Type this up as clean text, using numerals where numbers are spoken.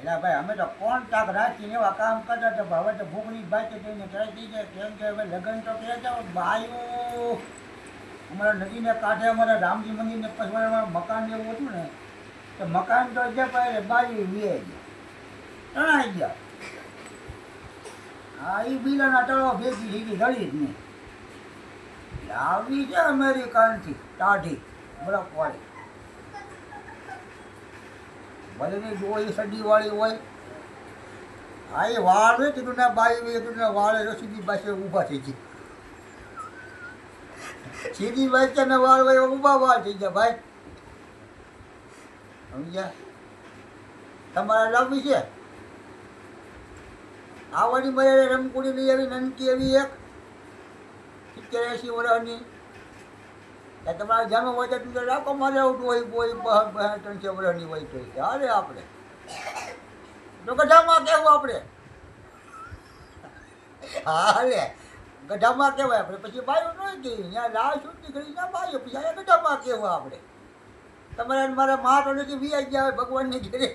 એટલે ભાઈ અમે તો કોણ તાક રાખીને એવા કામ કરતા હતા. હવે તો ભૂખની ભાઈ થઈને કરાવી દીધે. કેમ કે હવે લગ્ન તો કર્યા હતા બાયું અમારા નદીને કાંઠે અમારા રામજી મંદિરને પછી અમારા મકાન જેવું હતું ને તો મકાન તો જે પાડે બાયું વીએ ગયા તણાઈ ગયા. હા એ બિલાના તળો ભેગી સીધી ધડી જ નહીં. આવી છે અમેરિકનથી ટાઢી બરફવાળી બધાની ડોળી સડીવાળી હોય. હા એ વાળ હોય કીધું ના બાઈ કીધું ના વાળે સીધી પાસે ઊભા થઈ ગઈ. સીધી બાઈ વાળ હોય ઊભા વાળ થઈ ગયા ભાઈ. સમજ્યા? તમારે લાવવી છે આવવાની મારે રમકુડી લઈ આવી નનકી એવી એક 70-80 વર્ષની. તમારે જાણવું હોય તો તું રાખો મારે આવતું હોય કોઈ 300 વર્ષની હોય તો અરે આપણે તો ગઢામાં કહેવું આપણે. હા લે ગઢામાં કહેવાય આપણે. પછી બાયું નહીં કે ત્યાં લાવ છૂટતી કરી ના બાયું પછી ગઢામાં કહેવું આપણે. તમારે મારે માં તો નથી વી આવી ગયા ભગવાનની ઘરે.